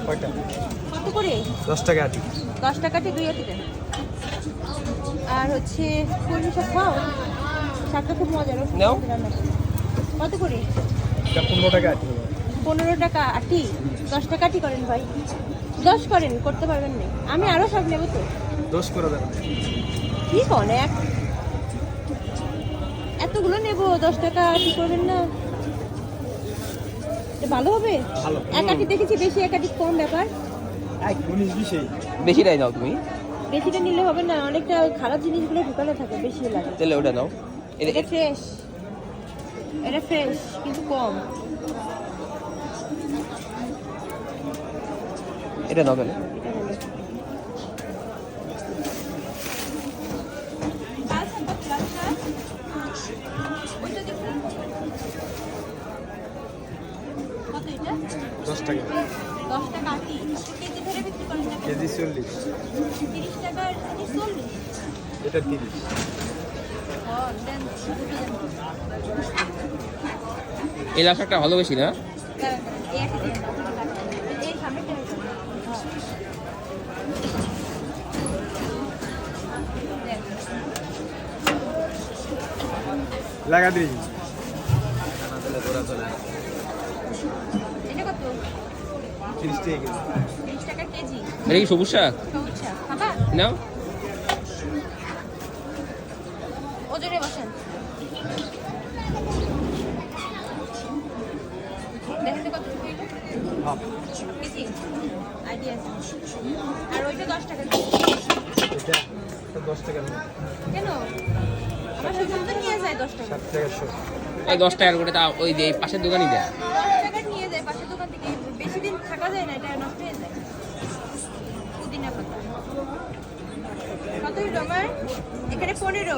কয়টা? কত করে? 10 টাকা আটি। 10 টাকাতে 2 আটি দেন। আর হচ্ছে কলমি শাক খাও? শাকটা খুব মজার। নাও। কত করে? এটা 15 টাকা আটি। 15 টাকা আটি। 10 টাকা আটি করেন ভাই। 10 করেন, করতে পারবেন না। আমি আরো শাক নেব তো। 10 করে দেন। কি কোন এক? এতগুলো নেব, 10 টাকা আটি করবেন না? এটা ভালো হবে? ভালো। এক আটি দেখেছি বেশি, এক আটি কম ব্যাপার। 19-20 বেশিটাই নাও তুমি। বেশিটা নিলে হবে না, অনেকটা খারাপ জিনিসগুলো ঢুকানো থাকে, বেশি লাগে। তাহলে ওটা নাও। এটা ফ্রেশ, এটা ফ্রেশ কিন্তু কম। এটা নাও তাহলে। কত এটা? 10 টাকা। 10 টাকা আটি। কেজি ধরে বিক্রি করেন না? কেজি 40। 30 টাকার জিনিস 40। এটা 30। দেন এই লাল শাকটা ভালো বেশি না? এই একটা দিন। এই সামনেটা লাগা দিই। এটা কত? 30 টাকা কেজি। 30 টাকা কেজি। এটা কি সবুজ শাক? সবুজ শাক খাবা? নাও। ওজনে বসেন। দেখেন তো কত হইল? হাফ। কেজি আইডিয়া আছে। আর ওইটা 10 টাকা কেজি। এটা 10 টাকা। কেন? আমার শুধু তো নিয়ে যায় 10 টাকা। 7 টাকা শো। এই 10 টাকার করে তা ওই যে পাশের দোকানই দেয়। 10 টাকা নিয়ে যায় পাশের দোকান থেকে। বেশি দিন থাকা যায় না, এটা নষ্ট হয়ে যায়। পুদিনা পাতা কত হইল আমার? এখানে 15।